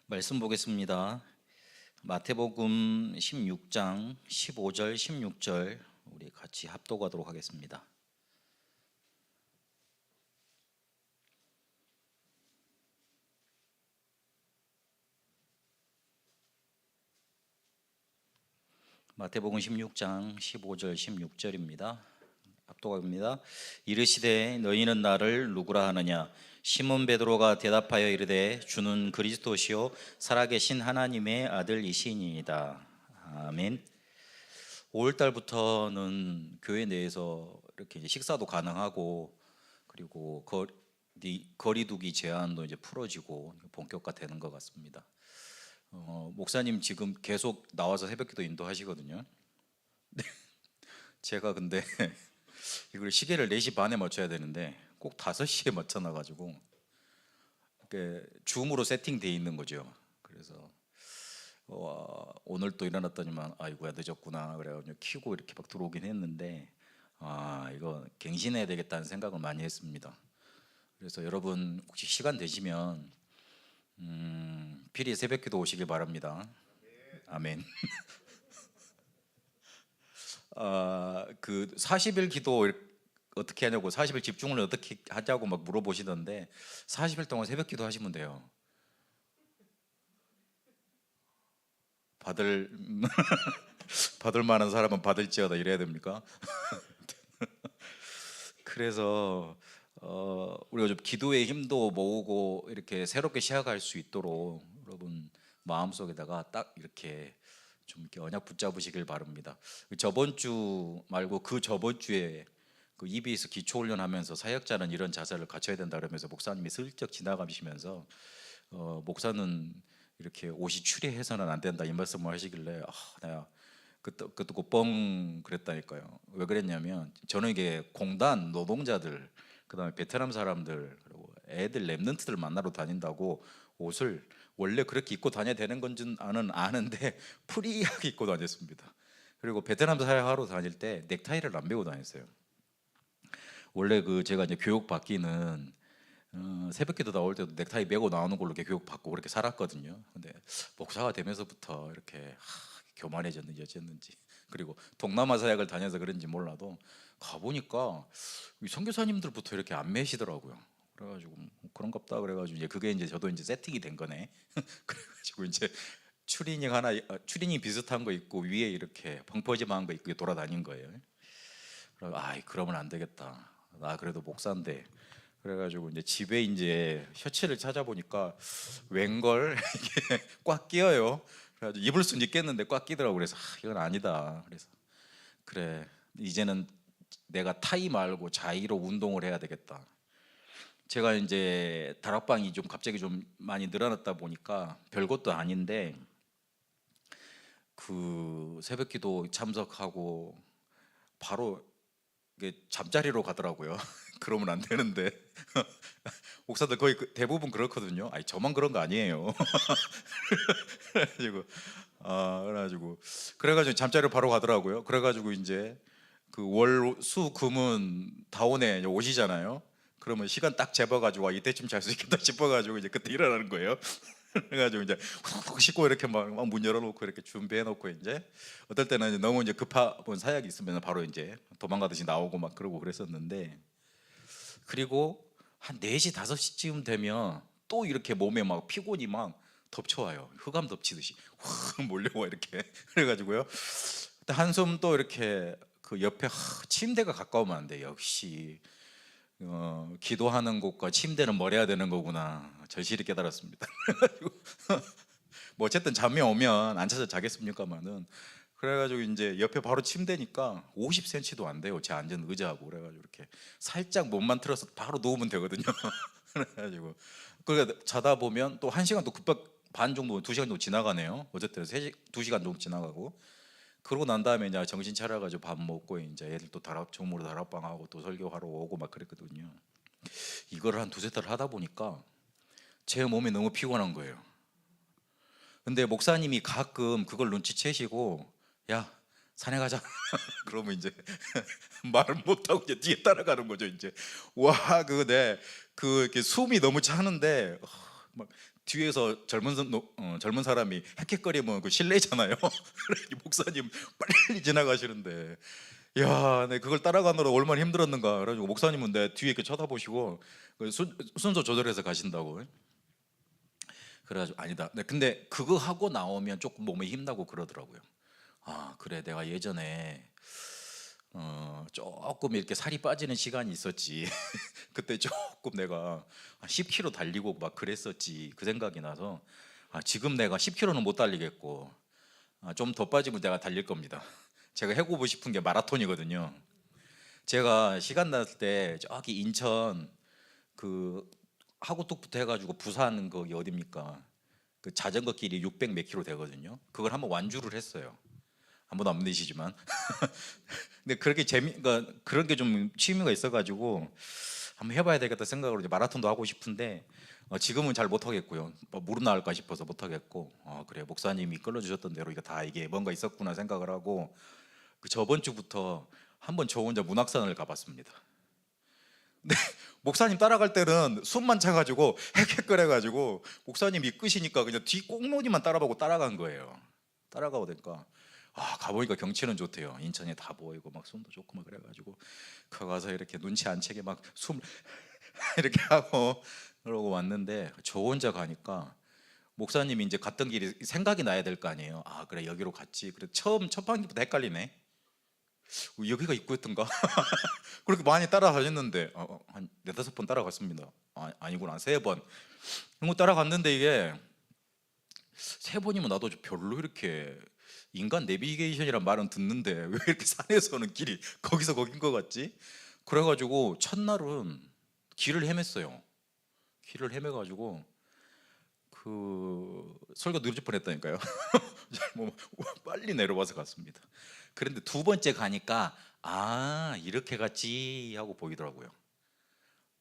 말씀 보겠습니다. 마태복음 16장 15절 16절 우리 같이 합독하도록 하겠습니다. 마태복음 16장 15절 16절입니다. 합독합니다. 이르시되 너희는 나를 누구라 하느냐? 시몬 베드로가 대답하여 이르되 주는 그리스도시요 살아계신 하나님의 아들이시니이다. 아멘. 5월 달부터는 교회 내에서 이렇게 이제 식사도 가능하고, 그리고 거리두기 제한도 이제 풀어지고 본격화 되는 것 같습니다. 목사님 지금 계속 나와서 새벽기도 인도하시거든요. 제가 근데 이걸 시계를 4시 반에 맞춰야 되는데 꼭 5시에 맞춰놔가지고 줌으로 세팅돼 있는 거죠. 그래서 오늘 또 일어났더니만 아이고야 늦었구나 그래가지고 켜고 이렇게 막 들어오긴 했는데 이거 갱신해야 되겠다는 생각을 많이 했습니다. 그래서 여러분 혹시 시간 되시면 필히 새벽기도 오시길 바랍니다. 아멘. 그 40일 기도 어떻게 하냐고, 40일 집중을 어떻게 하자고 막 물어보시던데 40일 동안 새벽 기도 하시면 돼요. 받을 만한 사람은 받을지어다 이래야 됩니까? 그래서 우리가 좀 기도의 힘도 모으고 이렇게 새롭게 시작할 수 있도록 여러분 마음속에다가 딱 이렇게 좀 이렇게 언약 붙잡으시길 바랍니다. 저번 주 말고 그 저번 주에 그 EBS 기초 훈련하면서 사역자는 이런 자세를 갖춰야 된다 그러면서 목사님이 슬쩍 지나가시면서 목사는 이렇게 옷이 추리해서는 안 된다 이 말씀을 하시길래 내가 그때 뻥 그랬다니까요. 왜 그랬냐면 저는 이게 공단 노동자들, 그다음에 베트남 사람들, 그리고 애들 랩런트들 만나러 다닌다고 옷을 원래 그렇게 입고 다녀야 되는 건지 아는데 프리하게 입고 다녔습니다. 그리고 베트남 사역하러 다닐 때 넥타이를 안 메고 다녔어요. 원래 제가 이제 교육 받기는 새벽기도 나올 때도 넥타이 메고 나오는 걸로 이렇게 교육 받고 그렇게 살았거든요. 근데 목사가 되면서부터 이렇게 교만해졌는지 어쨌는지, 그리고 동남아 사역을 다녀서 그런지 몰라도 가보니까 선교사님들부터 이렇게 안 매시더라고요. 그래가지고 그런갑다 그래가지고 이제 그게 이제 저도 이제 세팅이 된 거네. 그래가지고 이제 추리닝 비슷한 거 입고 위에 이렇게 펑퍼짐한 거 입고 돌아다닌 거예요. 그러면 안 되겠다. 나 그래도 목사인데. 그래가지고 이제 집에 이제 셔츠를 찾아보니까 웬걸 이게 꽉 끼어요. 그래가지고 입을 수는 있겠는데 꽉 끼더라고. 그래서 이건 아니다. 그래서 그래 이제는 내가 타이 말고 자의로 운동을 해야 되겠다. 제가 이제 다락방이 좀 갑자기 좀 많이 늘어났다 보니까 별것도 아닌데 그 새벽기도 참석하고 바로 이게 잠자리로 가더라고요. 그러면 안 되는데 목사들 거의 대부분 그렇거든요. 저만 그런 거 아니에요. 그래가지고 잠자리로 바로 가더라고요. 그래가지고 이제 그 월, 수, 금은 다운에 오시잖아요. 그러면 시간 딱 재봐가지고 이때쯤 잘 수 있겠다 싶어가지고 이제 그때 일어나는 거예요. 그래가지고 이제 훅 씻고 이렇게 막 문 열어놓고 이렇게 준비해놓고 이제 어떨 때는 이제 너무 이제 급한 사약이 있으면 바로 이제 도망가듯이 나오고 막 그러고 그랬었는데, 그리고 한 4시 5시쯤 되면 또 이렇게 몸에 막 피곤이 막 덮쳐와요. 흑암 덮치듯이 확 몰려와 이렇게. 그래가지고요 한숨 또 이렇게 그 옆에 침대가 가까우면 안 돼. 역시 기도하는 곳과 침대는 멀어야 되는 거구나 절실히 깨달았습니다. 뭐 어쨌든 잠이 오면 앉아서 자겠습니까마는, 그래가지고 이제 옆에 바로 침대니까 50cm도 안 돼요. 제 앉은 의자하고. 그래가지고 이렇게 살짝 몸만 틀어서 바로 누우면 되거든요. 그래가지고 그러니까 자다 보면 또 1시간 또 급박 반 정도 2시간 정도 지나가네요. 어쨌든 2시간 정도 지나가고, 그러고 난 다음에 이제 정신 차려가지고 밥 먹고 이제 애들 또 종으로 다락방하고 또 설교하러 오고 막 그랬거든요. 이거를 한 2-3달을 하다 보니까 제 몸이 너무 피곤한 거예요. 근데 목사님이 가끔 그걸 눈치채시고 야 산에 가자 그러면 이제 말을 못하고 이제 뒤에 따라가는 거죠. 이제 와 이렇게 숨이 너무 차는데 막 뒤에서 젊은 사람이 헥헥거리면 그 실례잖아요. 이 목사님 빨리 지나가시는데, 야, 내 그걸 따라가느라 얼마나 힘들었는가. 그래가지고 목사님은 내 뒤에 이렇게 쳐다보시고 그 순서 조절해서 가신다고. 그래가지고 아니다. 네, 근데 그거 하고 나오면 조금 몸에 힘나고 그러더라고요. 아, 그래, 내가 예전에 조금 이렇게 살이 빠지는 시간이 있었지. 그때 조금 내가 10km 달리고 막 그랬었지. 그 생각이 나서 지금 내가 10km는 못 달리겠고 좀 더 빠지면 내가 달릴 겁니다. 제가 해보고 싶은 게 마라톤이거든요. 제가 시간 났을 때 저기 인천 그 하구뚝부터 해가지고 부산 거기 어딥니까? 그 자전거 길이 600 몇 킬로 되거든요. 그걸 한번 완주를 했어요. 한 번도 안 내시지만. 근데 그렇게 그러니까 그런 게 좀 취미가 있어가지고 한번 해봐야 되겠다 생각으로 이제 마라톤도 하고 싶은데 지금은 잘 못하겠고요. 무릎 나갈까 싶어서 못하겠고. 그래, 목사님이 끌어주셨던 대로 이게 뭔가 있었구나 생각을 하고 그 저번 주부터 한번 저 혼자 문학산을 가봤습니다. 근데 목사님 따라갈 때는 숨만 차가지고 헥헥거려가지고 목사님 이끄시니까 그냥 뒤 꽁무니만 따라보고 따라간 거예요. 따라가고 되니까 가보니까 경치는 좋대요. 인천이 다 보이고 막 숨도 좋고 막 그래가지고 가서 이렇게 눈치 안 채게 막 숨 이렇게 하고 그러고 왔는데 저 혼자 가니까 목사님이 이제 갔던 길이 생각이 나야 될 거 아니에요. 그래, 여기로 갔지. 그래, 첫 판기부터 헷갈리네. 여기가 입구였던가? 그렇게 많이 따라다녔는데 한 4-5번 따라갔습니다. 아니구나, 3번. 그거 따라갔는데 이게 3번이면 나도 별로 이렇게 인간 내비게이션이란 말은 듣는데 왜 이렇게 산에서는 길이 거기서 거긴 것 같지? 그래가지고 첫날은 길을 헤맸어요. 길을 헤매가지고 그 설교 늦을 뻔했다니까요. 뭐 빨리 내려와서 갔습니다. 그런데 2번째 가니까 이렇게 갔지 하고 보이더라고요.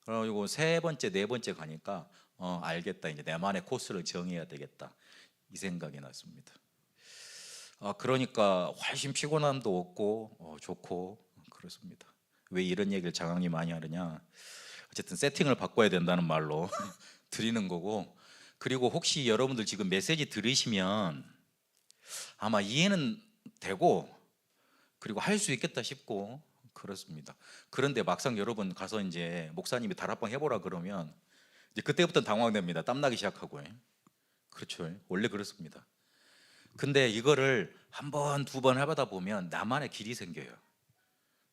그리고 3번째, 4번째 가니까 알겠다, 이제 내만의 코스를 정해야 되겠다, 이 생각이 났습니다. 그러니까 훨씬 피곤함도 없고 좋고 그렇습니다. 왜 이런 얘기를 장황히 많이 하느냐, 어쨌든 세팅을 바꿔야 된다는 말로 드리는 거고, 그리고 혹시 여러분들 지금 메시지 들으시면 아마 이해는 되고 그리고 할 수 있겠다 싶고 그렇습니다. 그런데 막상 여러분 가서 이제 목사님이 다락방 해보라 그러면 이제 그때부터 당황됩니다. 땀나기 시작하고. 그렇죠, 원래 그렇습니다. 근데 이거를 한 번, 2번 해보다 보면 나만의 길이 생겨요.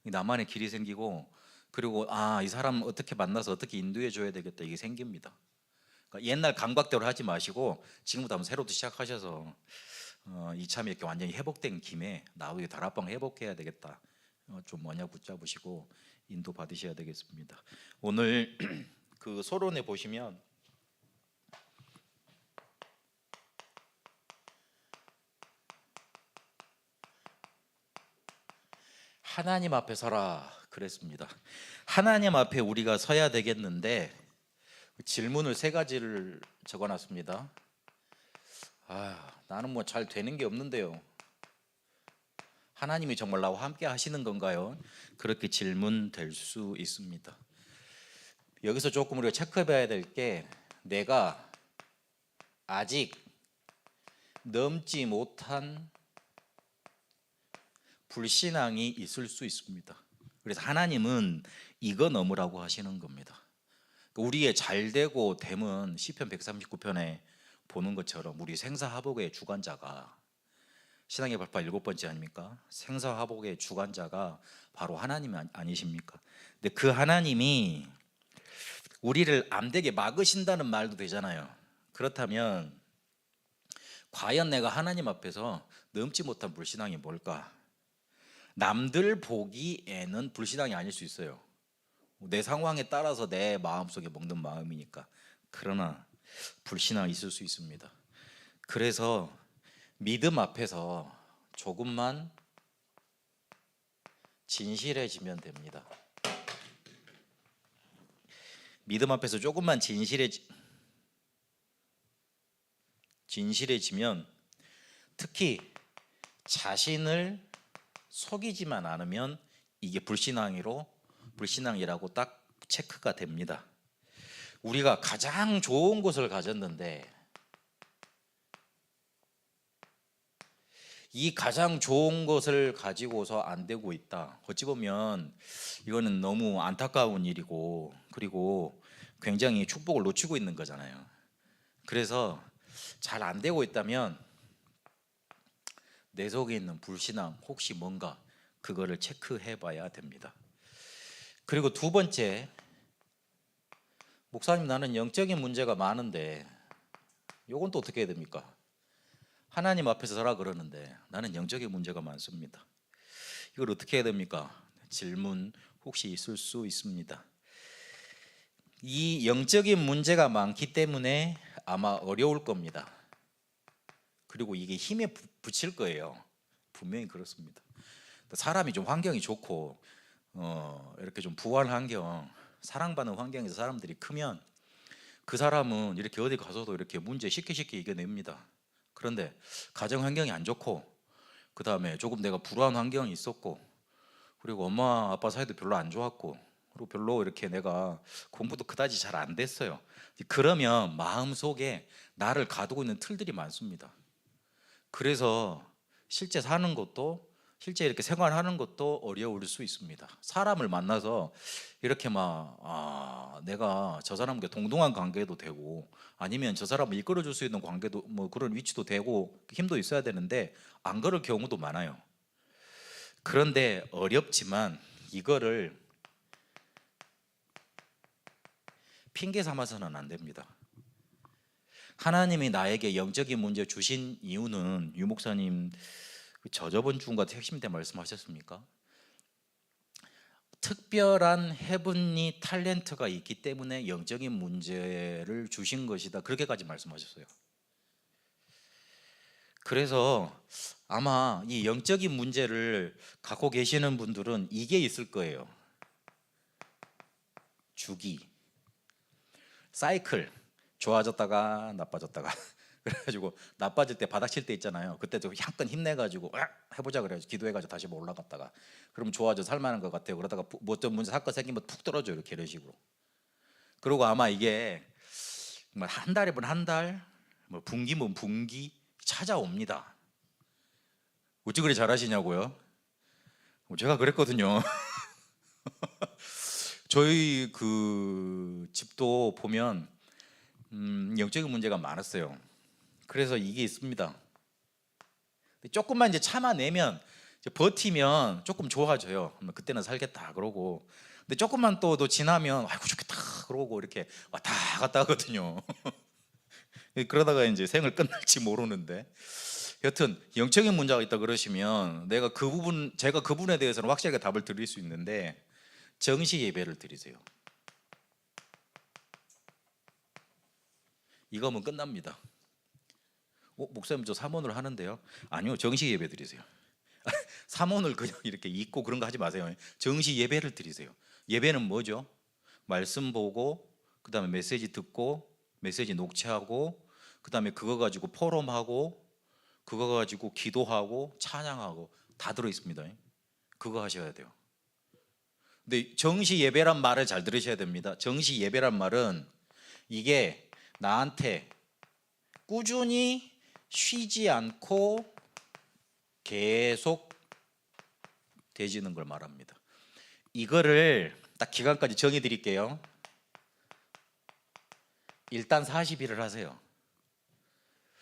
나만의 길이 생기고, 그리고 이 사람 어떻게 만나서 어떻게 인도해 줘야 되겠다, 이게 생깁니다. 그러니까 옛날 감각대로 하지 마시고 지금부터 한번 새로 시작하셔서 이참에 이렇게 완전히 회복된 김에 나도 다락방 회복해야 되겠다, 좀 언약 붙잡으시고 인도 받으셔야 되겠습니다. 오늘 그 서론에 보시면 하나님 앞에 서라 그랬습니다. 하나님 앞에 우리가 서야 되겠는데 질문을 3가지를 적어놨습니다. 나는 뭐 잘 되는 게 없는데요, 하나님이 정말 나와 함께 하시는 건가요? 그렇게 질문될 수 있습니다. 여기서 조금 우리가 체크해 봐야 될 게, 내가 아직 넘지 못한 불신앙이 있을 수 있습니다. 그래서 하나님은 이거 넘으라고 하시는 겁니다. 우리의 잘되고 됨은 시편 139편에 보는 것처럼 우리 생사화복의 주관자가, 신앙의 발파 7번째 아닙니까? 생사화복의 주관자가 바로 하나님 아니십니까? 근데 그 하나님이 우리를 안되게 막으신다는 말도 되잖아요. 그렇다면 과연 내가 하나님 앞에서 넘지 못한 불신앙이 뭘까? 남들 보기에는 불신앙이 아닐 수 있어요. 내 상황에 따라서 내 마음속에 먹는 마음이니까. 그러나 불신앙이 있을 수 있습니다. 그래서 믿음 앞에서 조금만 진실해지면 됩니다. 믿음 앞에서 조금만 진실해지면, 특히 자신을 속이지만 않으면 이게 불신앙이라고 딱 체크가 됩니다. 우리가 가장 좋은 것을 가졌는데 이 가장 좋은 것을 가지고서 안 되고 있다. 어찌 보면 이거는 너무 안타까운 일이고, 그리고 굉장히 축복을 놓치고 있는 거잖아요. 그래서 잘 안 되고 있다면 내 속에 있는 불신앙 혹시 뭔가 그거를 체크해 봐야 됩니다. 그리고 두 번째, 목사님 나는 영적인 문제가 많은데 요건 또 어떻게 해야 됩니까? 하나님 앞에서 서라 그러는데 나는 영적인 문제가 많습니다. 이걸 어떻게 해야 됩니까? 질문 혹시 있을 수 있습니다. 이 영적인 문제가 많기 때문에 아마 어려울 겁니다. 그리고 이게 힘에 붙일 거예요. 분명히 그렇습니다. 사람이 좀 환경이 좋고 이렇게 좀 부한 환경, 사랑받는 환경에서 사람들이 크면 그 사람은 이렇게 어디 가서도 이렇게 문제 쉽게 이겨냅니다. 그런데 가정 환경이 안 좋고, 그 다음에 조금 내가 불우한 환경이 있었고, 그리고 엄마 아빠 사이도 별로 안 좋았고, 그리고 별로 이렇게 내가 공부도 그다지 잘 안 됐어요. 그러면 마음속에 나를 가두고 있는 틀들이 많습니다. 그래서 실제 사는 것도, 실제 이렇게 생활하는 것도 어려울 수 있습니다. 사람을 만나서 이렇게 내가 저 사람과 동등한 관계도 되고, 아니면 저 사람을 이끌어줄 수 있는 관계도, 뭐 그런 위치도 되고 힘도 있어야 되는데 안 그럴 경우도 많아요. 그런데 어렵지만 이거를 핑계 삼아서는 안 됩니다. 하나님이 나에게 영적인 문제 주신 이유는, 유 목사님 저번 주인가 핵심 때 말씀하셨습니까? 특별한 헤븐리 탤런트가 있기 때문에 영적인 문제를 주신 것이다, 그렇게까지 말씀하셨어요. 그래서 아마 이 영적인 문제를 갖고 계시는 분들은 이게 있을 거예요. 주기, 사이클, 좋아졌다가 나빠졌다가 그래가지고 나빠질 때 바닥 칠 때 있잖아요. 그때 좀 약간 힘내가지고 해보자 그래가지고 기도해가지고 다시 뭐 올라갔다가 그러면 좋아져 살만한 것 같아요. 그러다가 뭐 어떤 문제 사건 생기면 푹 떨어져요. 이런 식으로. 그리고 아마 이게 한 달이면 한 달, 뭐 분기면 분기 찾아옵니다. 어찌 그리 잘하시냐고요? 제가 그랬거든요. 저희 그 집도 보면 영적인 문제가 많았어요. 그래서 이게 있습니다. 조금만 이제 참아내면, 이제 버티면 조금 좋아져요. 그때는 살겠다 그러고, 근데 조금만 또 지나면 아이고 좋겠다 그러고 이렇게 왔다 갔다 하거든요. 그러다가 이제 생을 끝날지 모르는데, 여튼 영적인 문제가 있다 그러시면 제가 그 부분에 대해서는 확실하게 답을 드릴 수 있는데, 정시 예배를 드리세요. 이거면 끝납니다. 목사님 저 삼원을 하는데요. 아니요, 정시 예배 드리세요. 삼원을 그냥 이렇게 잊고 그런 거 하지 마세요. 정시 예배를 드리세요. 예배는 뭐죠? 말씀 보고, 그 다음에 메시지 듣고, 메시지 녹취하고, 그 다음에 그거 가지고 포럼하고, 그거 가지고 기도하고 찬양하고 다 들어있습니다. 그거 하셔야 돼요. 근데 정시 예배란 말을 잘 들으셔야 됩니다. 정시 예배란 말은 이게 나한테 꾸준히 쉬지 않고 계속 되지는 걸 말합니다. 이거를 딱 기간까지 정해 드릴게요. 일단 40일을 하세요.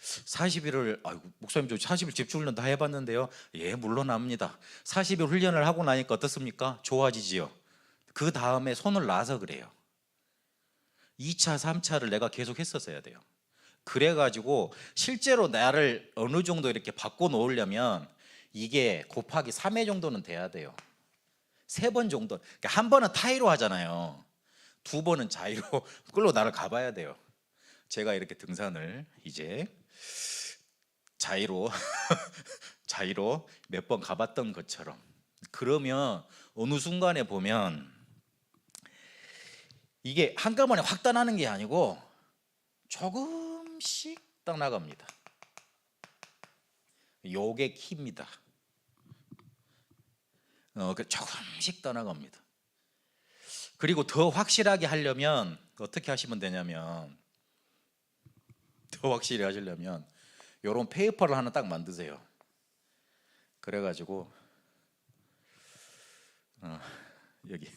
40일을, 아이고 목사님 저 40일 집중훈련 다 해봤는데요. 예, 물론 합니다. 40일 훈련을 하고 나니까 어떻습니까? 좋아지지요. 그 다음에 손을 놔서 그래요. 2차 3차를 내가 계속 했었어야 돼요. 그래가지고 실제로 나를 어느 정도 이렇게 바꿔 놓으려면 이게 곱하기 3회 정도는 돼야 돼요. 3번 정도. 그러니까 한 번은 타이로 하잖아요. 2번은 자이로 끌고 나를 가봐야 돼요. 제가 이렇게 등산을 이제 자이로 자이로 몇 번 가봤던 것처럼, 그러면 어느 순간에 보면 이게 한꺼번에 확 떠나는 게 아니고 조금씩 떠나갑니다. 요게 키입니다. 조금씩 떠나갑니다. 그리고 더 확실하게 하려면 어떻게 하시면 되냐면, 더 확실히 하시려면 요런 페이퍼를 하나 딱 만드세요. 그래가지고 여기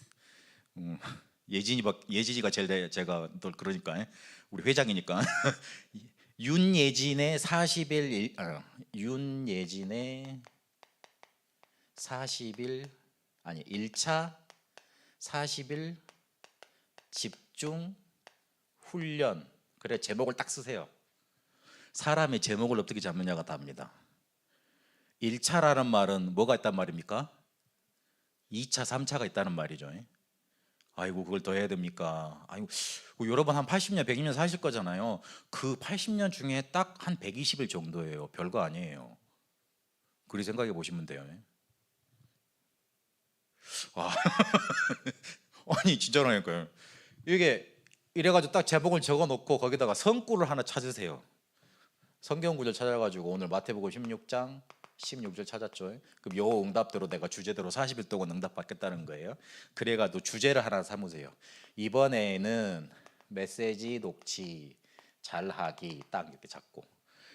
예진이가 제일 제가 늘 그러니까 우리 회장이니까 윤예진의 40일 윤예진의 40일 아니 1차 40일 집중 훈련. 그래 제목을 딱 쓰세요. 사람의 제목을 어떻게 잡느냐가 답니다. 1차라는 말은 뭐가 있단 말입니까? 2차, 3차가 있다는 말이죠. 아이고 그걸 더 해야 됩니까? 아이고 여러분 한 80년, 100년 사실 거잖아요. 그 80년 중에 딱 한 120일 정도예요. 별거 아니에요. 그리 생각해 보시면 돼요. 아니 진짜라니까요. 이게 이래가지고 딱 제목을 적어놓고 거기다가 성구를 하나 찾으세요. 성경 구절 찾아가지고 오늘 마태복음 16장 16절 찾았죠. 그럼 요 응답대로 내가 주제대로 40일 동안 응답 받겠다는 거예요. 그래가지고 주제를 하나 삼으세요. 이번에는 메시지 녹취 잘하기 딱 이렇게 잡고,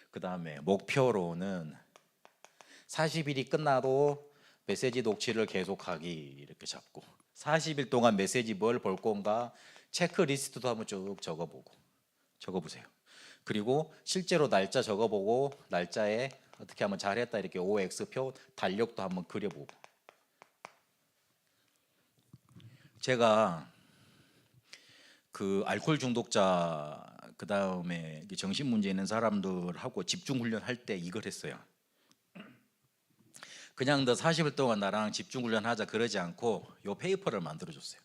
그 다음에 목표로는 40일이 끝나도 메시지 녹취를 계속하기 이렇게 잡고, 40일 동안 메시지 뭘 볼 건가 체크리스트도 한번 쭉 적어보세요. 그리고 실제로 날짜 적어보고 날짜에 어떻게 하면 잘했다 이렇게 OX표 달력도 한번 그려보고. 제가 그 알코올 중독자 그 다음에 정신 문제 있는 사람들하고 집중 훈련 할 때 이걸 했어요. 그냥 너 40일 동안 나랑 집중 훈련 하자 그러지 않고 요 페이퍼를 만들어 줬어요.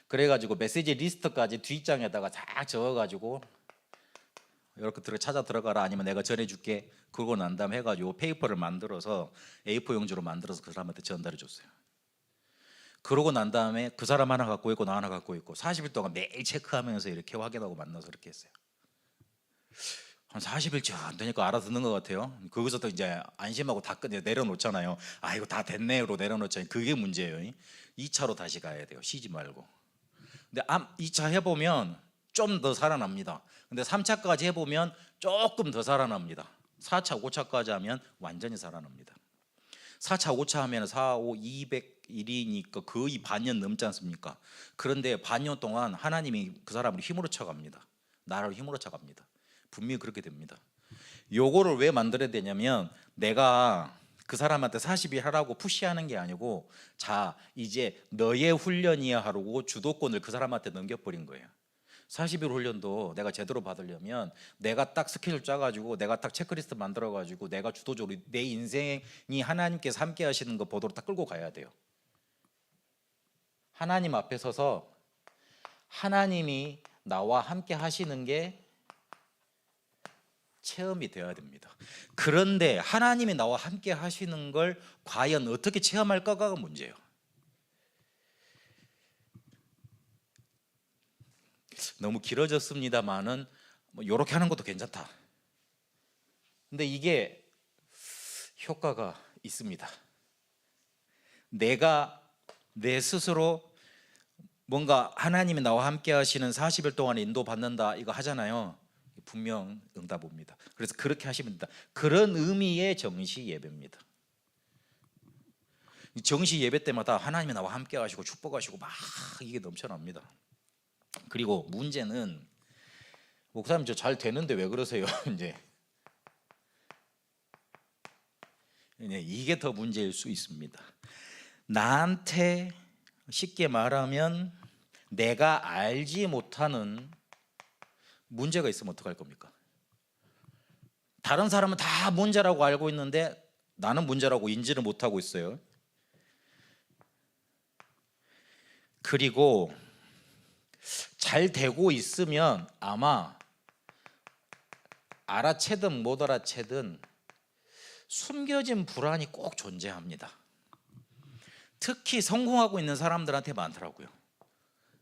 그래가지고 메시지 리스트까지 뒷장에다가 쫙 적어가지고 이렇게 찾아 들어가라, 아니면 내가 전해줄게, 그러고 난 다음에 해가지고 페이퍼를 만들어서 A4 용지로 만들어서 그 사람한테 전달해 줬어요. 그러고 난 다음에 그 사람 하나 갖고 있고 나 하나 갖고 있고 40일 동안 매일 체크하면서 이렇게 확인하고 만나서 이렇게 했어요. 한 40일째 안 되니까 알아듣는 것 같아요. 거기서 또 이제 안심하고 다 내려놓잖아요. 아 이거 다 됐네로 내려놓잖아요. 그게 문제예요. 2차로 다시 가야 돼요. 쉬지 말고. 근데 2차 해보면 좀 더 살아납니다. 근데 3차까지 해보면 조금 더 살아납니다. 4차, 5차까지 하면 완전히 살아납니다. 4차, 5차 하면 4, 5, 200일이니까 거의 반년 넘지 않습니까? 그런데 반년 동안 하나님이 그 사람을 힘으로 쳐갑니다. 나를 힘으로 쳐갑니다. 분명히 그렇게 됩니다. 요거를 왜 만들어야 되냐면, 내가 그 사람한테 40일 하라고 푸시하는 게 아니고, 자 이제 너의 훈련이야 하고 주도권을 그 사람한테 넘겨버린 거예요. 40일 훈련도 내가 제대로 받으려면 내가 딱 스케줄 짜가지고 내가 딱 체크리스트 만들어가지고 내가 주도적으로 내 인생이 하나님께서 함께 하시는 거 보도록 딱 끌고 가야 돼요. 하나님 앞에 서서 하나님이 나와 함께 하시는 게 체험이 되어야 됩니다. 그런데 하나님이 나와 함께 하시는 걸 과연 어떻게 체험할까가 문제예요. 너무 길어졌습니다만은 뭐 이렇게 하는 것도 괜찮다. 근데 이게 효과가 있습니다. 내가 내 스스로 뭔가 하나님이 나와 함께 하시는 40일 동안 인도받는다 이거 하잖아요. 분명 응답 옵니다. 그래서 그렇게 하시면 된다. 그런 의미의 정시 예배입니다. 정시 예배 때마다 하나님이 나와 함께 하시고 축복하시고 막 이게 넘쳐납니다. 그리고 문제는, 목사님 저 잘 되는데 왜 그러세요? 이제 이게 더 문제일 수 있습니다. 나한테 쉽게 말하면 내가 알지 못하는 문제가 있으면 어떡할 겁니까? 다른 사람은 다 문제라고 알고 있는데 나는 문제라고 인지를 못하고 있어요. 그리고 잘 되고 있으면 아마 알아채든 못 알아채든 숨겨진 불안이 꼭 존재합니다. 특히 성공하고 있는 사람들한테 많더라고요.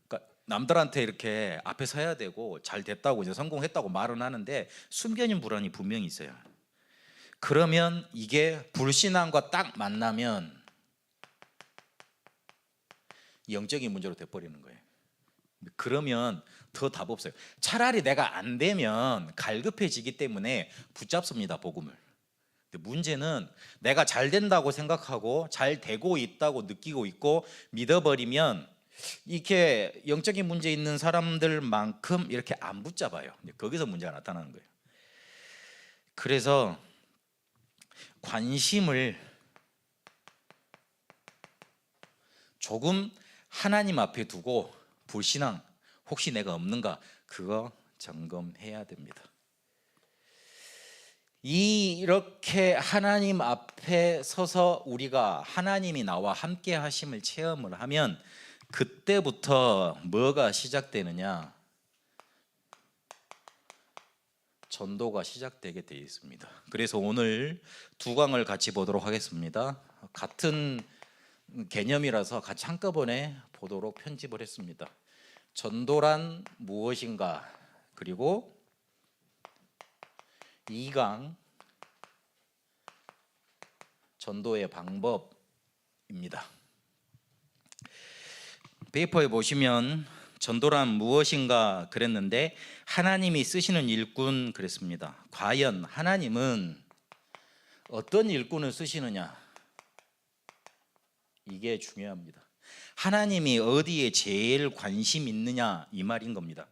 그러니까 남들한테 이렇게 앞에 서야 되고 잘 됐다고 이제 성공했다고 말은 하는데 숨겨진 불안이 분명히 있어요. 그러면 이게 불신앙과 딱 만나면 영적인 문제로 돼버리는 거예요. 그러면 더 답 없어요. 차라리 내가 안 되면 갈급해지기 때문에 붙잡습니다, 복음을. 근데 문제는 내가 잘 된다고 생각하고 잘 되고 있다고 느끼고 있고 믿어버리면 이렇게 영적인 문제 있는 사람들만큼 이렇게 안 붙잡아요. 거기서 문제가 나타나는 거예요. 그래서 관심을 조금 하나님 앞에 두고 불신앙 혹시 내가 없는가 그거 점검해야 됩니다. 이렇게 하나님 앞에 서서 우리가 하나님이 나와 함께 하심을 체험을 하면 그때부터 뭐가 시작되느냐? 전도가 시작되게 되어 있습니다. 그래서 오늘 두 강을 같이 보도록 하겠습니다. 같은 개념이라서 같이 한꺼번에 보도록 편집을 했습니다. 전도란 무엇인가? 그리고 2강 전도의 방법입니다. 페이퍼에 보시면 전도란 무엇인가 그랬는데 하나님이 쓰시는 일꾼 그랬습니다. 과연 하나님은 어떤 일꾼을 쓰시느냐? 이게 중요합니다. 하나님이 어디에 제일 관심 있느냐 이 말인 겁니다.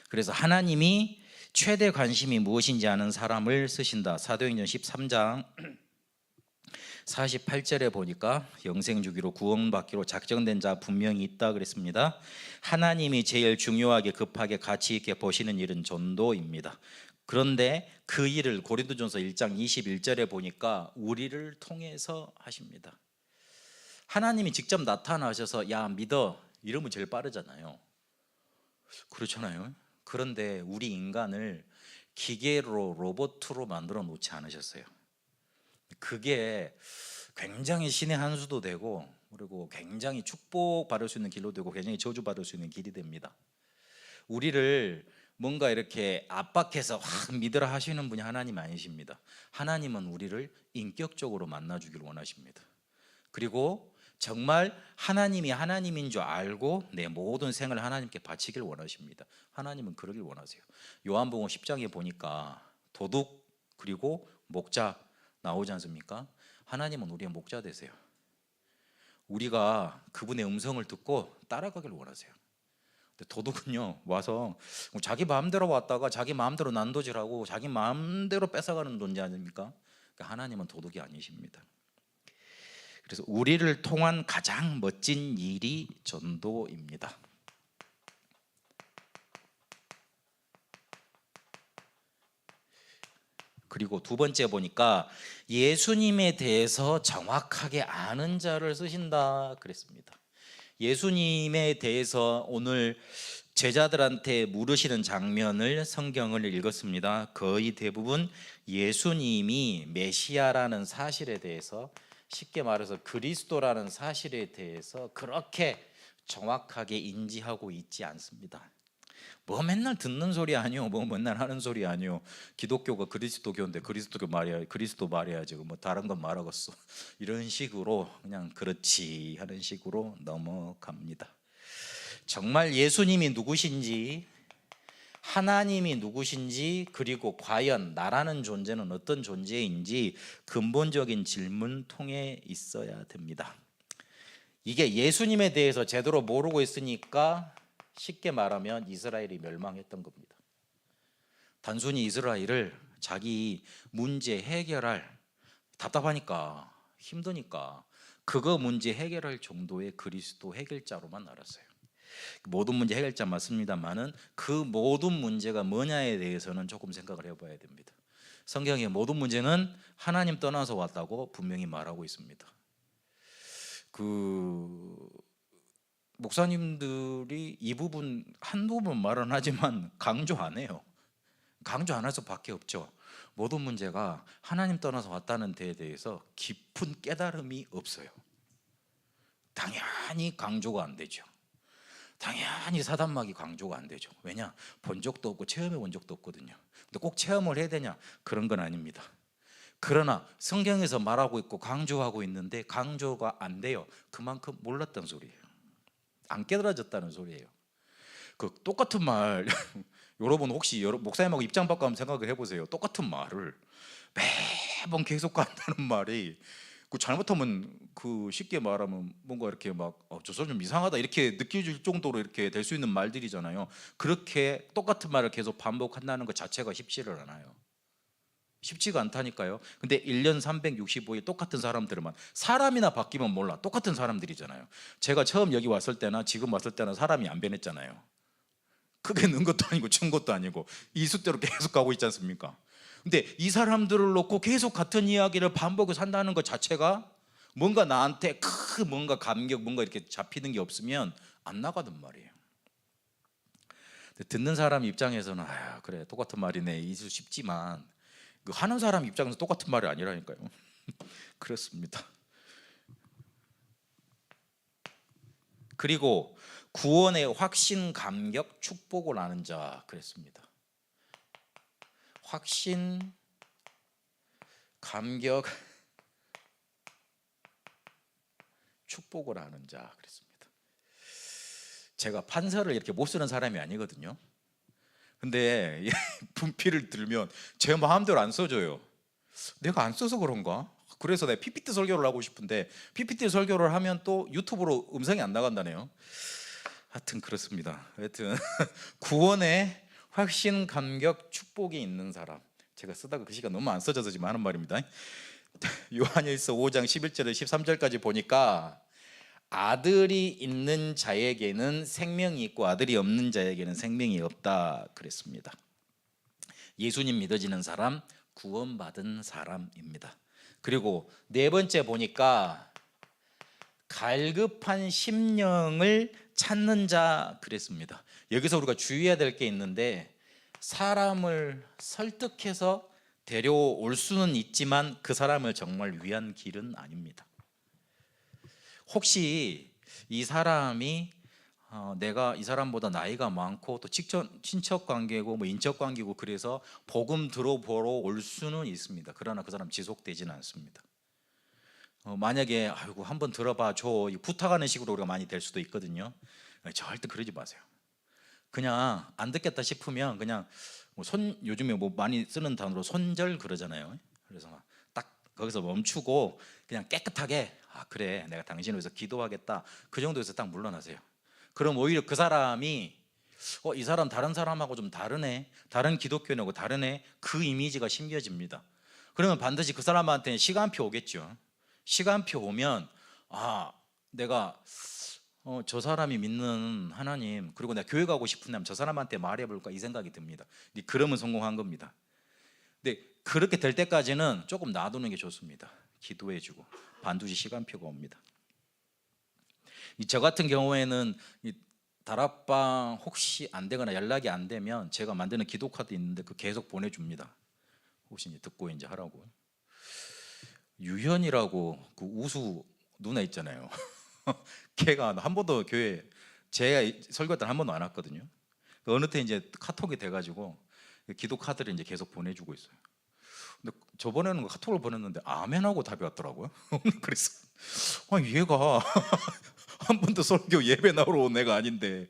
그래서 하나님이 최대 관심이 무엇인지 아는 사람을 쓰신다. 사도행전 13장 48절에 보니까 영생주기로 구원받기로 작정된 자 분명히 있다 그랬습니다. 하나님이 제일 중요하게 급하게 가치 있게 보시는 일은 전도입니다. 그런데 그 일을 고린도전서 1장 21절에 보니까 우리를 통해서 하십니다. 하나님이 직접 나타나셔서 야 믿어 이러면 제일 빠르잖아요. 그렇잖아요. 그런데 우리 인간을 기계로 로봇으로 만들어 놓지 않으셨어요. 그게 굉장히 신의 한 수도 되고 그리고 굉장히 축복받을 수 있는 길로 되고 굉장히 저주받을 수 있는 길이 됩니다. 우리를 뭔가 이렇게 압박해서 확 믿으라 하시는 분이 하나님 아니십니다. 하나님은 우리를 인격적으로 만나주길 원하십니다. 그리고 정말 하나님이 하나님인 줄 알고 내 모든 생을 하나님께 바치길 원하십니다. 하나님은 그러길 원하세요. 요한복음 10장에 보니까 도둑 그리고 목자 나오지 않습니까? 하나님은 우리의 목자 되세요. 우리가 그분의 음성을 듣고 따라가길 원하세요. 근데 도둑은요 와서 자기 마음대로 왔다가 자기 마음대로 난도질하고 자기 마음대로 뺏어가는 존재 아닙니까? 그러니까 하나님은 도둑이 아니십니다. 그래서 우리를 통한 가장 멋진 일이 전도입니다. 그리고 두 번째 보니까 예수님에 대해서 정확하게 아는 자를 쓰신다 그랬습니다. 예수님에 대해서 오늘 제자들한테 물으시는 장면을 성경을 읽었습니다. 거의 대부분 예수님이 메시아라는 사실에 대해서 쉽게 말해서 그리스도라는 사실에 대해서 그렇게 정확하게 인지하고 있지 않습니다. 뭐 맨날 듣는 소리 아니요, 뭐 맨날 하는 소리 아니요. 기독교가 그리스도교인데 그리스도교 말이야, 그리스도 말해야지. 뭐 다른 건 말하겠어. 이런 식으로 그냥 그렇지 하는 식으로 넘어갑니다. 정말 예수님이 누구신지, 하나님이 누구신지, 그리고 과연 나라는 존재는 어떤 존재인지 근본적인 질문통에 있어야 됩니다. 이게 예수님에 대해서 제대로 모르고 있으니까 쉽게 말하면 이스라엘이 멸망했던 겁니다. 단순히 이스라엘을 자기 문제 해결할, 답답하니까 힘드니까 그거 문제 해결할 정도의 그리스도 해결자로만 알았어요. 모든 문제 해결자 맞습니다만은 그 모든 문제가 뭐냐에 대해서는 조금 생각을 해봐야 됩니다. 성경의 모든 문제는 하나님 떠나서 왔다고 분명히 말하고 있습니다. 목사님들이 이 부분 한두 번 말은 하지만 강조 안 해요. 강조 안 할 수밖에 없죠. 모든 문제가 하나님 떠나서 왔다는 데에 대해서 깊은 깨달음이 없어요. 당연히 강조가 안 되죠. 당연히 사단막이 강조가 안 되죠. 왜냐? 본 적도 없고 체험해 본 적도 없거든요. 근데 꼭 체험을 해야 되냐? 그런 건 아닙니다. 그러나 성경에서 말하고 있고 강조하고 있는데 강조가 안 돼요. 그만큼 몰랐던 소리예요. 안 깨달아졌다는 소리예요. 그 똑같은 말 여러분 혹시 목사님하고 입장 바꿔 한번 생각을 해보세요. 똑같은 말을 매번 계속 간다는 말이 그 잘못하면 그 쉽게 말하면 뭔가 이렇게 막 저 사람 좀 이상하다 이렇게 느껴질 정도로 이렇게 될 수 있는 말들이잖아요. 그렇게 똑같은 말을 계속 반복한다는 것 자체가 쉽지를 않아요. 쉽지가 않다니까요. 근데 1년 365일 똑같은 사람들만, 사람이나 바뀌면 몰라, 똑같은 사람들이잖아요. 제가 처음 여기 왔을 때나 지금 왔을 때나 사람이 안 변했잖아요. 크게 는 것도 아니고 준 것도 아니고 이수대로 계속 가고 있지 않습니까? 근데 이 사람들을 놓고 계속 같은 이야기를 반복해서 한다는 것 자체가 뭔가 나한테 뭔가 감격, 뭔가 이렇게 잡히는 게 없으면 안 나가단 말이에요. 듣는 사람 입장에서는 그래 똑같은 말이네, 있을 쉽지만 그 하는 사람 입장에서 똑같은 말이 아니라니까요. 그렇습니다. 그리고 구원의 확신, 감격, 축복을 아는 자 그랬습니다. 확신, 감격, 축복을 아는 자 그랬습니다. 제가 판서를 이렇게 못 쓰는 사람이 아니거든요. 근데 분필을 들면 제 마음대로 안 써져요. 내가 안 써서 그런가? 그래서 내가 PPT 설교를 하고 싶은데 PPT 설교를 하면 또 유튜브로 음성이 안 나간다네요. 하여튼 그렇습니다. 하여튼 구원의 확신, 감격, 축복이 있는 사람, 제가 쓰다가 글씨가 너무 안 써져서 지금 하는 말입니다. 요한일서 5장 11절에 13절까지 보니까 아들이 있는 자에게는 생명이 있고 아들이 없는 자에게는 생명이 없다 그랬습니다. 예수님 믿어지는 사람, 구원받은 사람입니다. 그리고 네 번째 보니까 갈급한 심령을 찾는 자 그랬습니다. 여기서 우리가 주의해야 될 게 있는데, 사람을 설득해서 데려올 수는 있지만 그 사람을 정말 위한 길은 아닙니다. 혹시 이 사람이 내가 이 사람보다 나이가 많고 또 친척 관계고 뭐 인적 관계고 그래서 복음 들어보러 올 수는 있습니다. 그러나 그 사람 지속되지는 않습니다. 만약에 아이고 한번 들어봐 줘 부탁하는 식으로 우리가 많이 될 수도 있거든요. 절대 그러지 마세요. 그냥 안 듣겠다 싶으면 그냥 요즘에 뭐 많이 쓰는 단어로 손절 그러잖아요. 그래서 딱 거기서 멈추고 그냥 깨끗하게 그래 내가 당신을 위해서 기도하겠다, 그 정도에서 딱 물러나세요. 그럼 오히려 그 사람이 이 사람 다른 사람하고 좀 다르네, 다른 기독교인하고 다르네, 그 이미지가 심겨집니다. 그러면 반드시 그 사람한테는 시간표 오겠죠. 시간표 오면 내가 저 사람이 믿는 하나님, 그리고 내가 교회 가고 싶은데 저 사람한테 말해볼까 이 생각이 듭니다. 그러면 성공한 겁니다. 근데 그렇게 될 때까지는 조금 놔두는 게 좋습니다. 기도해주고 반드시 시간표가 옵니다. 저 같은 경우에는 다락방 혹시 안 되거나 연락이 안 되면 제가 만드는 기도 카드 있는데 그 계속 보내줍니다. 혹시 듣고 이제 하라고. 유현이라고 그 우수 누나 있잖아요. 걔가 한 번도 교회 제가 설교 때 한 번도 안 왔거든요. 어느 때 이제 카톡이 돼가지고 기도 카드를 이제 계속 보내주고 있어요. 근데 저번에는 카톡을 보냈는데 아멘하고 답이 왔더라고요. 그래서 얘가 한 번도 설교 예배 나오러 온 애가 아닌데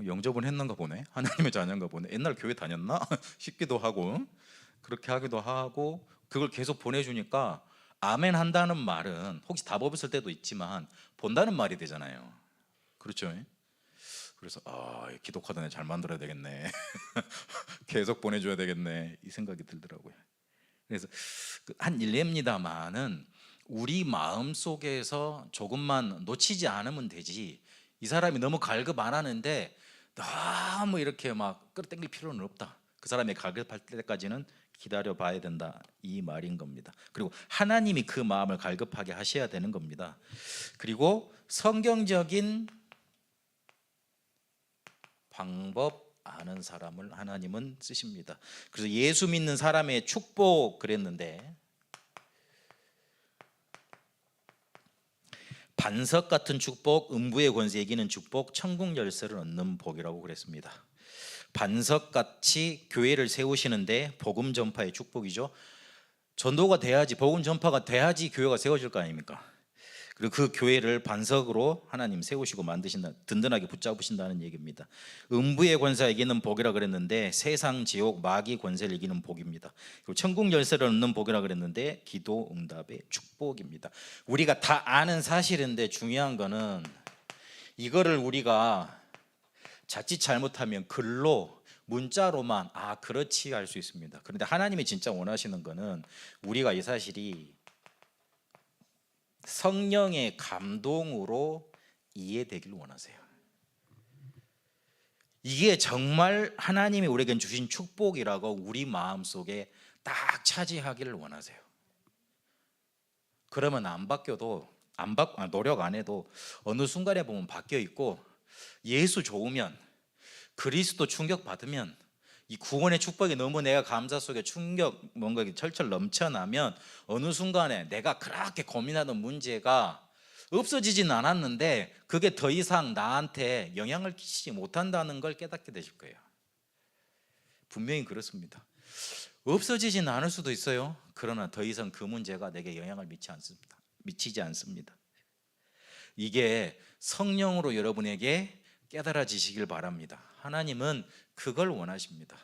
영접은 했는가 보네, 하나님의 자녀인가 보네, 옛날 교회 다녔나 싶기도 하고, 그렇게 하기도 하고, 그걸 계속 보내주니까 아멘 한다는 말은 혹시 답 없을 때도 있지만 본다는 말이 되잖아요. 그렇죠? 그래서 기도 카드는 잘 만들어야 되겠네 계속 보내줘야 되겠네 이 생각이 들더라고요. 그래서 한 일례입니다만은 우리 마음 속에서 조금만 놓치지 않으면 되지, 이 사람이 너무 갈급 안 하는데 너무 이렇게 막 끌어당길 필요는 없다. 그 사람이 갈급할 때까지는 기다려 봐야 된다 이 말인 겁니다. 그리고 하나님이 그 마음을 갈급하게 하셔야 되는 겁니다. 그리고 성경적인 방법 아는 사람을 하나님은 쓰십니다. 그래서 예수 믿는 사람의 축복 그랬는데, 반석 같은 축복, 음부의 권세 이기는 축복, 천국 열쇠를 얻는 복이라고 그랬습니다. 반석같이 교회를 세우시는데 복음 전파의 축복이죠. 전도가 돼야지, 복음 전파가 돼야지 교회가 세워질 거 아닙니까? 그리고 그 교회를 반석으로 하나님 세우시고 만드신다, 든든하게 붙잡으신다는 얘기입니다. 음부의 권세 이기는 복이라 그랬는데 세상 지옥 마귀 권세를 이기는 복입니다. 그리고 천국 열쇠를 얻는 복이라 그랬는데 기도 응답의 축복입니다. 우리가 다 아는 사실인데 중요한 거는 이거를 우리가 자칫 잘못하면 글로 문자로만 그렇지 할 수 있습니다. 그런데 하나님이 진짜 원하시는 거는 우리가 이 사실이 성령의 감동으로 이해되기를 원하세요. 이게 정말 하나님이 우리에게 주신 축복이라고 우리 마음속에 딱 차지하기를 원하세요. 그러면 안 바뀌어도 노력 안 해도 어느 순간에 보면 바뀌어 있고, 예수 좋으면, 그리스도 충격 받으면, 이 구원의 축복이 너무 내가 감사 속에 충격 뭔가 철철 넘쳐나면 어느 순간에 내가 그렇게 고민하던 문제가 없어지진 않았는데 그게 더 이상 나한테 영향을 끼치지 못한다는 걸 깨닫게 되실 거예요. 분명히 그렇습니다. 없어지진 않을 수도 있어요. 그러나 더 이상 그 문제가 내게 영향을 미치지 않습니다. 이게 성령으로 여러분에게 깨달아지시길 바랍니다. 하나님은 그걸 원하십니다.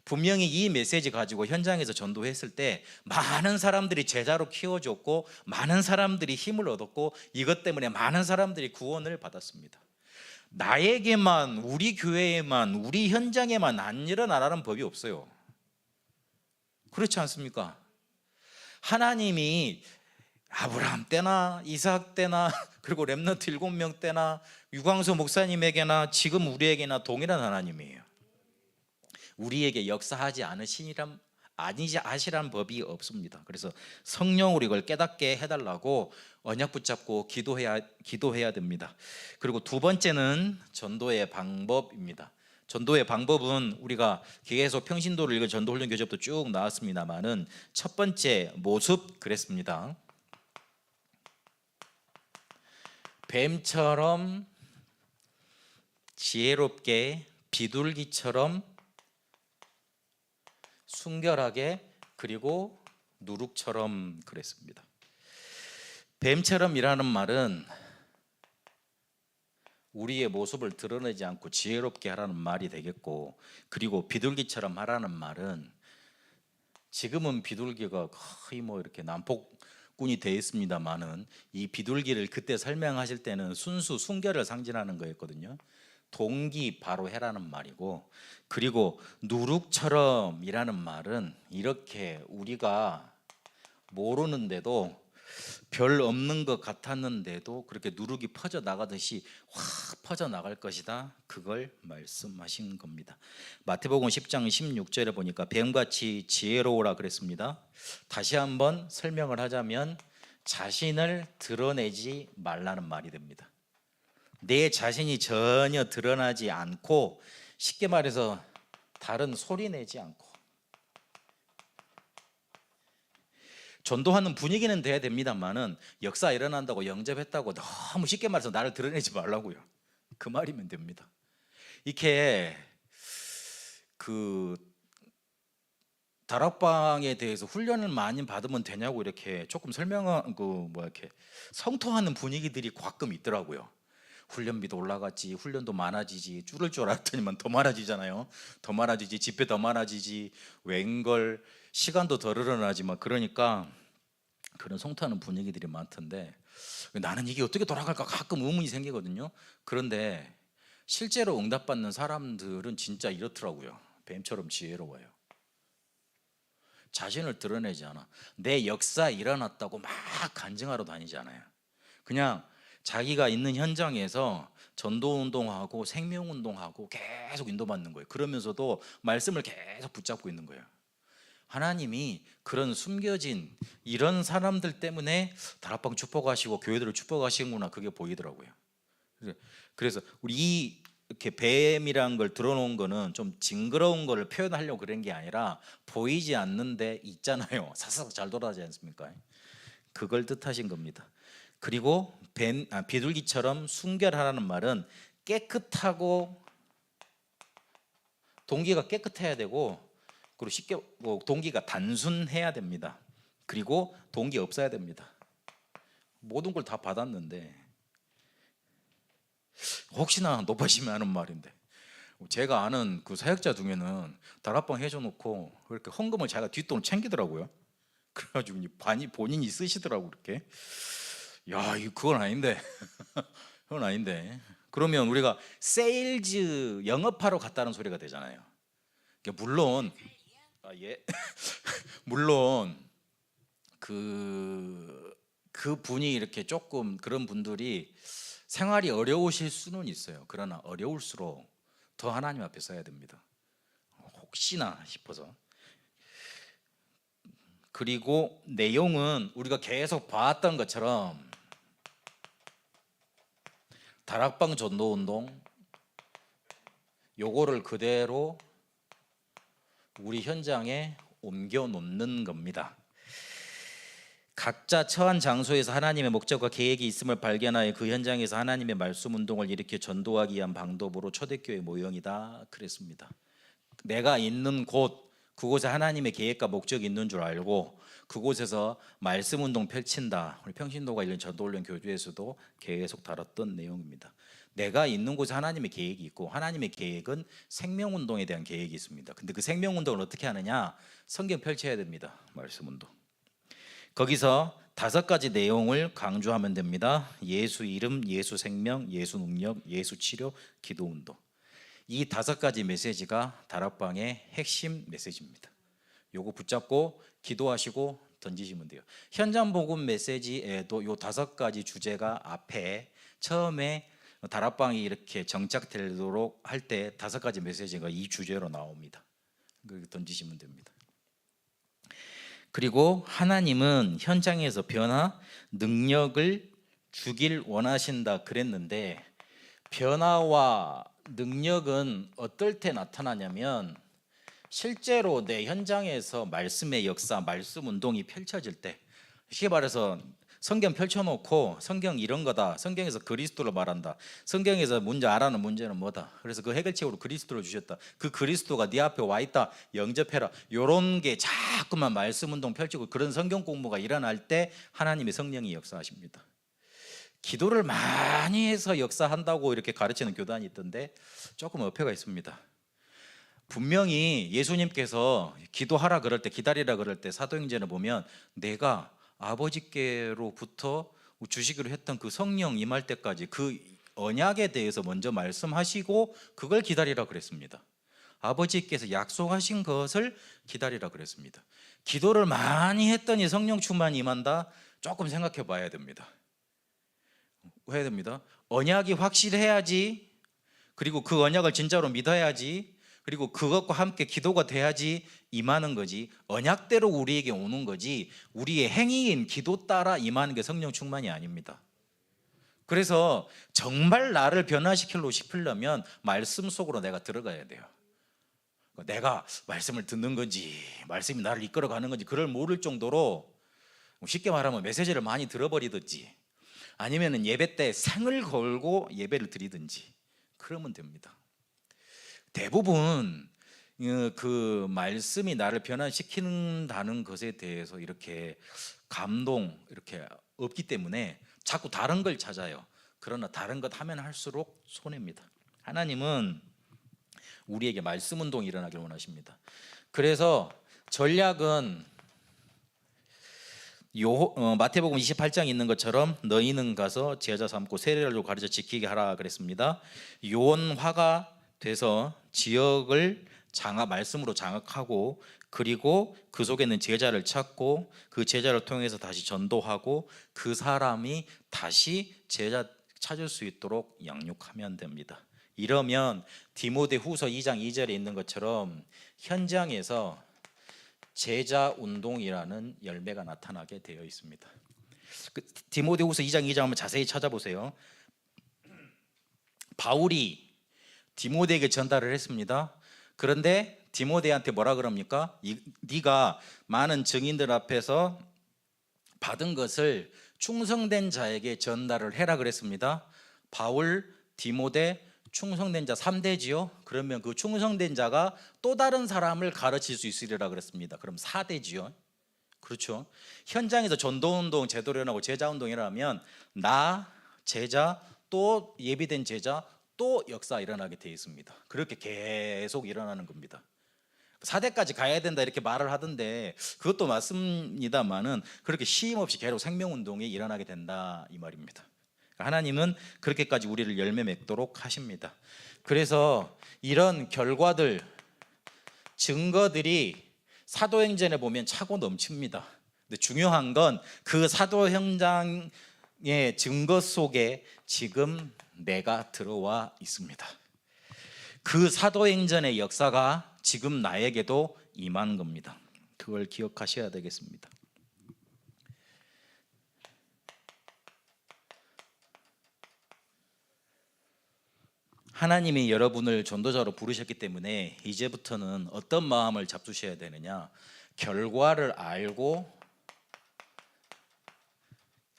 분명히 이 메시지 가지고 현장에서 전도했을 때 많은 사람들이 제자로 키워줬고 많은 사람들이 힘을 얻었고 이것 때문에 많은 사람들이 구원을 받았습니다. 나에게만, 우리 교회에만, 우리 현장에만 안 일어나라는 법이 없어요. 그렇지 않습니까? 하나님이 아브라함 때나 이삭 때나 그리고 렘넌트 7명 때나 유광수 목사님에게나 지금 우리에게나 동일한 하나님이에요. 우리에게 역사하지 아시란 법이 없습니다. 그래서 성령으로 이걸 깨닫게 해달라고 언약 붙잡고 기도해야 됩니다. 그리고 두 번째는 전도의 방법입니다. 전도의 방법은 우리가 계속 평신도를 읽은 전도훈련 교재부터 쭉 나왔습니다만은 첫 번째 모습 그랬습니다. 뱀처럼 지혜롭게, 비둘기처럼 순결하게, 그리고 누룩처럼 그랬습니다. 뱀처럼이라는 말은 우리의 모습을 드러내지 않고 지혜롭게 하라는 말이 되겠고, 그리고 비둘기처럼 하라는 말은 지금은 비둘기가 거의 이렇게 난폭군이 되어 있습니다만은 이 비둘기를 그때 설명하실 때는 순수 순결을 상징하는 거였거든요. 동기 바로 해라는 말이고, 그리고 누룩처럼이라는 말은 이렇게 우리가 모르는데도 별 없는 것 같았는데도 그렇게 누룩이 퍼져 나가듯이 확 퍼져 나갈 것이다, 그걸 말씀하신 겁니다. 마태복음 10장 16절에 보니까 뱀같이 지혜로우라 그랬습니다. 다시 한번 설명을 하자면 자신을 드러내지 말라는 말이 됩니다. 내 자신이 전혀 드러나지 않고, 쉽게 말해서 다른 소리 내지 않고, 전도하는 분위기는 돼야 됩니다만은 역사 일어난다고 영접했다고 너무 쉽게 말해서 나를 드러내지 말라고요. 그 말이면 됩니다. 이렇게 다락방에 대해서 훈련을 많이 받으면 되냐고 이렇게 조금 이렇게 성토하는 분위기들이 가끔 있더라고요. 훈련비도 올라갔지, 훈련도 많아지지, 줄을 줄 알았더니만 더 많아지잖아요. 더 많아지지, 집회 더 많아지지, 웬걸 시간도 더 늘어나지만, 그러니까 그런 성토하는 분위기들이 많던데 나는 이게 어떻게 돌아갈까 가끔 의문이 생기거든요. 그런데 실제로 응답받는 사람들은 진짜 이렇더라고요. 뱀처럼 지혜로워요. 자신을 드러내지 않아. 내 역사 일어났다고 막 간증하러 다니지 않아요. 그냥 자기가 있는 현장에서 전도운동하고 생명운동하고 계속 인도받는 거예요. 그러면서도 말씀을 계속 붙잡고 있는 거예요. 하나님이 그런 숨겨진 이런 사람들 때문에 다락방 축복하시고 교회들을 축복하시는구나, 그게 보이더라고요. 그래서 우리 이렇게 뱀이라는 걸 들어놓은 거는 좀 징그러운 거를 표현하려고 그런 게 아니라 보이지 않는데 있잖아요. 사사삭 잘 돌아가지 않습니까? 그걸 뜻하신 겁니다. 그리고 비둘기처럼 순결하라는 말은 깨끗하고, 동기가 깨끗해야 되고, 그리고 쉽게 동기가 단순해야 됩니다. 그리고 동기 없어야 됩니다. 모든 걸 다 받았는데 혹시나 높아지면 하는 말인데, 제가 아는 그 사역자 중에는 다락방 해줘놓고 그렇게 헌금을 자기가 뒷돈을 챙기더라고요. 그래가지고 반이 본인이 쓰시더라고 그렇게. 야, 이거 그건 아닌데. 그건 아닌데. 그러면 우리가 세일즈 영업하러 갔다는 소리가 되잖아요. 그러니까 물론 예. 물론 그 분이 이렇게 조금 그런 분들이 생활이 어려우실 수는 있어요. 그러나 어려울수록 더 하나님 앞에 서야 됩니다. 혹시나 싶어서. 그리고 내용은 우리가 계속 봤던 것처럼 다락방 전도운동 요거를 그대로 우리 현장에 옮겨 놓는 겁니다. 각자 처한 장소에서 하나님의 목적과 계획이 있음을 발견하여 그 현장에서 하나님의 말씀 운동을 일으켜 전도하기 위한 방법으로 초대교회 모형이다 그랬습니다. 내가 있는 곳, 그곳에 하나님의 계획과 목적이 있는 줄 알고 그곳에서 말씀 운동 펼친다. 우리 평신도가 이런 전도훈련 교주에서도 계속 다뤘던 내용입니다. 내가 있는 곳에 하나님의 계획이 있고, 하나님의 계획은 생명운동에 대한 계획이 있습니다. 근데 그 생명운동을 어떻게 하느냐? 성경 펼쳐야 됩니다. 말씀 운동. 거기서 5가지 내용을 강조하면 됩니다. 예수 이름, 예수 생명, 예수 능력, 예수 치료, 기도 운동. 이 5가지 메시지가 다락방의 핵심 메시지입니다. 요거 붙잡고 기도하시고 던지시면 돼요. 현장 복음 메시지에도 요 5가지 주제가 앞에 처음에 다락방이 이렇게 정착되도록 할 때 5가지 메시지가 이 주제로 나옵니다. 던지시면 됩니다. 그리고 하나님은 현장에서 변화, 능력을 주길 원하신다 그랬는데, 변화와 능력은 어떨 때 나타나냐면 실제로 내 현장에서 말씀의 역사, 말씀 운동이 펼쳐질 때, 쉽게 말해서 성경 펼쳐놓고 성경 이런 거다, 성경에서 그리스도를 말한다, 성경에서 문제 알아는 문제는 뭐다, 그래서 그 해결책으로 그리스도를 주셨다, 그 그리스도가 네 앞에 와 있다, 영접해라, 요런 게 자꾸만 말씀 운동 펼치고 그런 성경 공부가 일어날 때 하나님의 성령이 역사하십니다. 기도를 많이 해서 역사한다고 이렇게 가르치는 교단이 있던데 조금 어폐가 있습니다. 분명히 예수님께서 기도하라 그럴 때, 기다리라 그럴 때 사도행전을 보면 내가 아버지께로부터 주시기로 했던 그 성령 임할 때까지 그 언약에 대해서 먼저 말씀하시고 그걸 기다리라 그랬습니다. 아버지께서 약속하신 것을 기다리라 그랬습니다. 기도를 많이 했더니 성령 충만이 임한다? 조금 생각해 봐야 됩니다. 해야 됩니다. 언약이 확실해야지, 그리고 그 언약을 진짜로 믿어야지, 그리고 그것과 함께 기도가 돼야지 임하는 거지, 언약대로 우리에게 오는 거지 우리의 행위인 기도 따라 임하는 게 성령 충만이 아닙니다. 그래서 정말 나를 변화시키려 싶으려면 말씀 속으로 내가 들어가야 돼요. 내가 말씀을 듣는 건지 말씀이 나를 이끌어가는 건지 그걸 모를 정도로, 쉽게 말하면 메시지를 많이 들어버리든지 아니면 예배 때 상을 걸고 예배를 드리든지 그러면 됩니다. 대부분 그 말씀이 나를 변화시키는다는 것에 대해서 이렇게 감동 이렇게 없기 때문에 자꾸 다른 걸 찾아요. 그러나 다른 것 하면 할수록 손해입니다. 하나님은 우리에게 말씀 운동이 일어나길 원하십니다. 그래서 전략은 마태복음 28장에 있는 것처럼 너희는 가서 제자 삼고 세례를 가르쳐 지키게 하라 그랬습니다. 요원화가 돼서 지역을 말씀으로 장악하고, 그리고 그 속에 있는 제자를 찾고 그 제자를 통해서 다시 전도하고 그 사람이 다시 제자 찾을 수 있도록 양육하면 됩니다. 이러면 디모데후서 2장 2절에 있는 것처럼 현장에서 제자 운동이라는 열매가 나타나게 되어 있습니다. 디모데후서 2장 2장 한번 자세히 찾아보세요. 바울이 디모데에게 전달을 했습니다. 그런데 디모데한테 뭐라 그럽니까? 네가 많은 증인들 앞에서 받은 것을 충성된 자에게 전달을 해라 그랬습니다. 바울, 디모데, 충성된 자 3대지요. 그러면 그 충성된 자가 또 다른 사람을 가르칠 수 있으리라 그랬습니다. 그럼 4대지요. 그렇죠. 현장에서 전도운동 제대로 일어나고 제자운동 일어나면 나, 제자, 또 예비된 제자, 또 역사 일어나게 되어 있습니다. 그렇게 계속 일어나는 겁니다. 4대까지 가야 된다 이렇게 말을 하던데 그것도 맞습니다만은 그렇게 쉼 없이 계속 생명운동이 일어나게 된다 이 말입니다. 하나님은 그렇게까지 우리를 열매 맺도록 하십니다. 그래서 이런 결과들, 증거들이 사도행전에 보면 차고 넘칩니다. 근데 중요한 건 그 사도 현장의 증거 속에 지금 내가 들어와 있습니다. 그 사도행전의 역사가 지금 나에게도 임한 겁니다. 그걸 기억하셔야 되겠습니다. 하나님이 여러분을 전도자로 부르셨기 때문에 이제부터는 어떤 마음을 잡수셔야 되느냐? 결과를 알고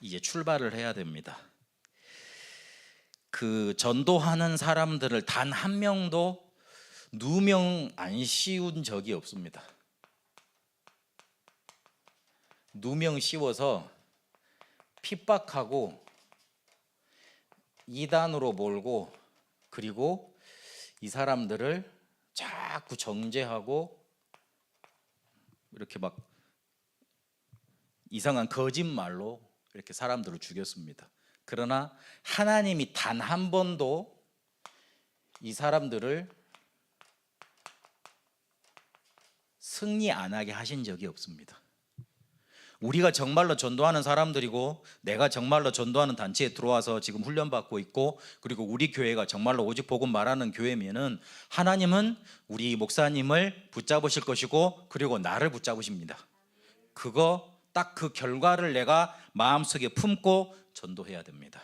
이제 출발을 해야 됩니다. 그 전도하는 사람들을 단 한 명도 누명 안 씌운 적이 없습니다. 누명 씌워서 핍박하고 이단으로 몰고 그리고 이 사람들을 자꾸 정죄하고 이렇게 막 이상한 거짓말로 이렇게 사람들을 죽였습니다. 그러나 하나님이 단 한 번도 이 사람들을 승리 안 하게 하신 적이 없습니다. 우리가 정말로 전도하는 사람들이고 내가 정말로 전도하는 단체에 들어와서 지금 훈련받고 있고 그리고 우리 교회가 정말로 오직 복음 말하는 교회면은 하나님은 우리 목사님을 붙잡으실 것이고 그리고 나를 붙잡으십니다. 그거 딱 그 결과를 내가 마음속에 품고 전도해야 됩니다.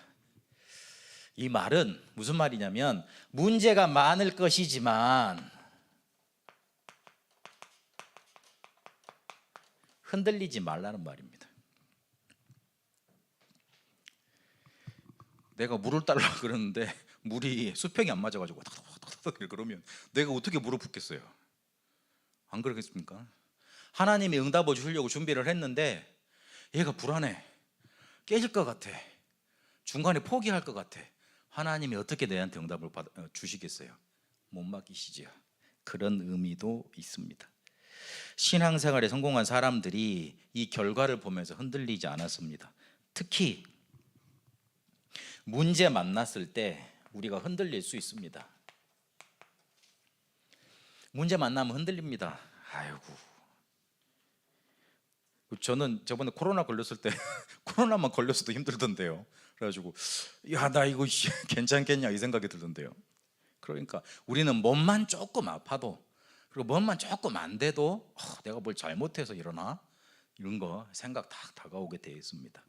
이 말은 무슨 말이냐면 문제가 많을 것이지만 흔들리지 말라는 말입니다. 내가 물을 달라고 그러는데 물이 수평이 안 맞아가지고 그러면 내가 어떻게 물을 붓겠어요? 안 그러겠습니까? 하나님이 응답을 주려고 준비를 했는데 얘가 불안해, 깨질 것 같아, 중간에 포기할 것 같아. 하나님이 어떻게 내한테 응답을 주시겠어요? 못 맡기시지요. 그런 의미도 있습니다. 신앙생활에 성공한 사람들이 이 결과를 보면서 흔들리지 않았습니다. 특히 문제 만났을 때 우리가 흔들릴 수 있습니다. 문제 만나면 흔들립니다. 아이고, 저는 저번에 코로나 걸렸을 때 코로나만 걸렸어도 힘들던데요. 그래가지고 야, 나 이거 괜찮겠냐 이 생각이 들던데요. 그러니까 우리는 몸만 조금 아파도 그리고 몸만 조금 안 돼도 내가 뭘 잘못해서 이러나 이런 거 생각 다 다가오게 되어 있습니다.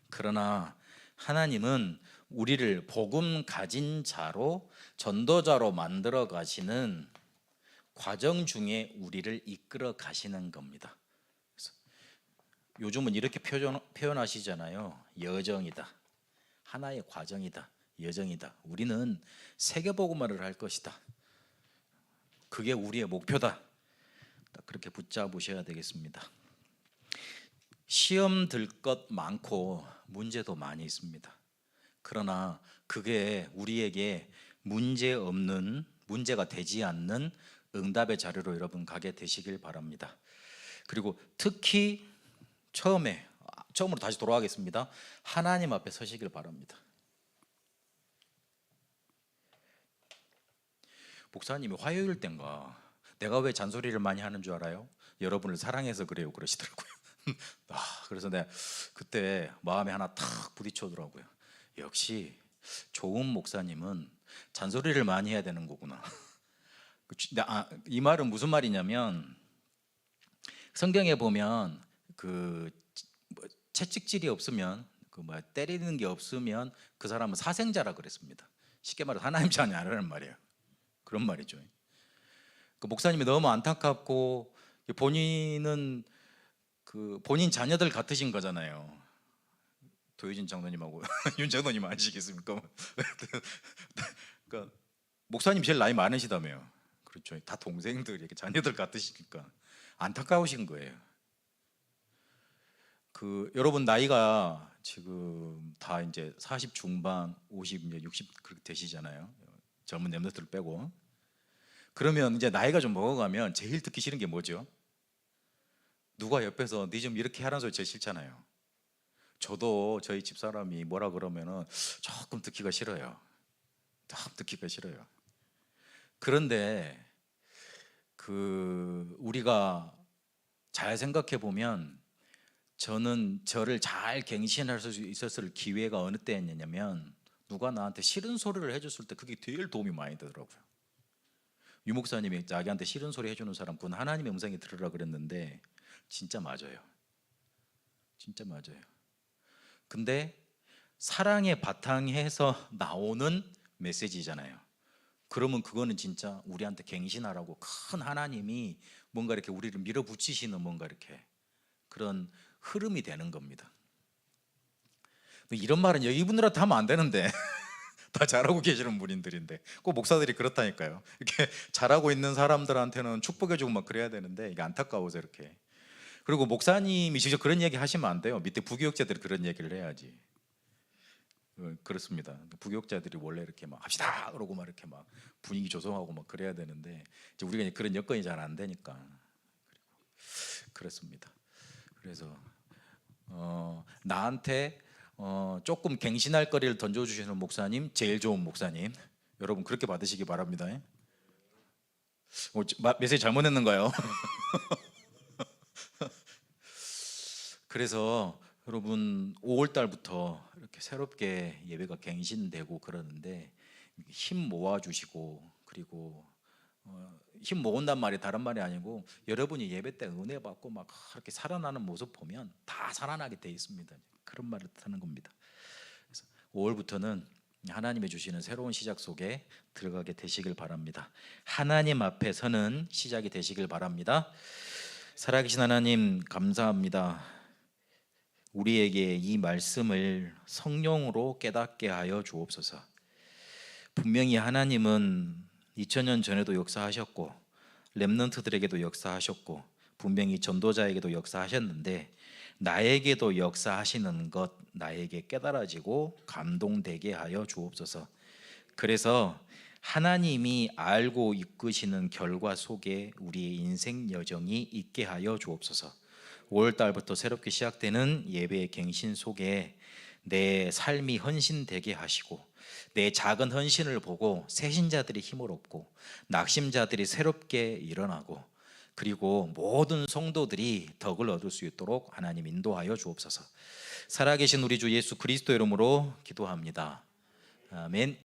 그러나 하나님은 우리를 복음 가진 자로 전도자로 만들어 가시는 과정 중에 우리를 이끌어 가시는 겁니다. 요즘은 이렇게 표현하시잖아요. 여정이다, 하나의 과정이다, 여정이다. 우리는 세계복음화를 할 것이다. 그게 우리의 목표다. 그렇게 붙잡으셔야 되겠습니다. 시험 들 것 많고 문제도 많이 있습니다. 그러나 그게 우리에게 문제가 되지 않는 응답의 자리로 여러분 가게 되시길 바랍니다. 그리고 특히 처음으로 다시 돌아가겠습니다. 하나님 앞에 서시길 바랍니다. 목사님이 화요일 땐가 내가 왜 잔소리를 많이 하는 줄 알아요? 여러분을 사랑해서 그래요 그러시더라고요. 그래서 내가 그때 마음에 하나 탁 부딪혀더라고요. 역시 좋은 목사님은 잔소리를 많이 해야 되는 거구나. 이 말은 무슨 말이냐면 성경에 보면 그 채찍질이 없으면 때리는 게 없으면 그 사람은 사생자라 그랬습니다. 쉽게 말해서 하나님 자녀 아니라는 말이에요. 그런 말이죠. 그 목사님이 너무 안타깝고 본인은 본인 자녀들 같으신 거잖아요. 도유진 장로님하고 윤 장로님 아시겠습니까? 그러니까 목사님 제일 나이 많으시다며요. 그렇죠. 다 동생들 이렇게 자녀들 같으시니까 안타까우신 거예요. 여러분 나이가 지금 다 이제 40 중반, 50, 이제 60 그렇게 되시잖아요. 젊은 랩런트를 빼고. 그러면 이제 나이가 좀 먹어가면 제일 듣기 싫은 게 뭐죠? 누가 옆에서 네 좀 이렇게 하라는 소리 제일 싫잖아요. 저도 저희 집사람이 뭐라 그러면은 조금 듣기가 싫어요. 딱 듣기가 싫어요. 그런데 우리가 잘 생각해 보면 저는 저를 잘 갱신할 수 있었을 기회가 어느 때였냐면 누가 나한테 싫은 소리를 해줬을 때 그게 제일 도움이 많이 되더라고요. 유 목사님이 자기한테 싫은 소리 해주는 사람 그건 하나님의 음성이 들으라 그랬는데 진짜 맞아요. 진짜 맞아요. 근데 사랑의 바탕에서 나오는 메시지잖아요. 그러면 그거는 진짜 우리한테 갱신하라고 큰 하나님이 뭔가 이렇게 우리를 밀어붙이시는 뭔가 이렇게 그런 흐름이 되는 겁니다. 이런 말은 이분들한테 하면 안 되는데 다 잘하고 계시는 분들인데 꼭 목사들이 그렇다니까요. 이렇게 잘하고 있는 사람들한테는 축복해주고 막 그래야 되는데 이게 안타까워서 이렇게. 그리고 목사님이 직접 그런 얘기 하시면 안 돼요. 밑에 부교육자들이 그런 얘기를 해야지. 그렇습니다. 부교육자들이 원래 이렇게 막 합시다 그러고 막 이렇게 막 분위기 조성하고 막 그래야 되는데 이제 우리가 그런 여건이 잘 안 되니까 그렇습니다. 그래서 나한테 조금 갱신할 거리를 던져주시는 목사님 제일 좋은 목사님 여러분 그렇게 받으시기 바랍니다. 메시지 잘못했는가요? 그래서 여러분 5월 달부터 이렇게 새롭게 예배가 갱신되고 그러는데 힘 모아주시고 그리고 힘 모은단 말이 다른 말이 아니고 여러분이 예배 때 은혜 받고 막 그렇게 살아나는 모습 보면 다 살아나게 돼 있습니다. 그런 말을 하는 겁니다. 그래서 5월부터는 하나님이 주시는 새로운 시작 속에 들어가게 되시길 바랍니다. 하나님 앞에 서는 시작이 되시길 바랍니다. 살아계신 하나님 감사합니다. 우리에게 이 말씀을 성령으로 깨닫게 하여 주옵소서. 분명히 하나님은 2000년 전에도 역사하셨고 렘넌트들에게도 역사하셨고 분명히 전도자에게도 역사하셨는데 나에게도 역사하시는 것 나에게 깨달아지고 감동되게 하여 주옵소서. 그래서 하나님이 알고 이끄시는 결과 속에 우리의 인생 여정이 있게 하여 주옵소서. 5월달부터 새롭게 시작되는 예배의 갱신 속에 내 삶이 헌신되게 하시고 내 작은 헌신을 보고 새신자들이 힘을 얻고 낙심자들이 새롭게 일어나고 그리고 모든 성도들이 덕을 얻을 수 있도록 하나님 인도하여 주옵소서. 살아계신 우리 주 예수 그리스도 이름으로 기도합니다. 아멘.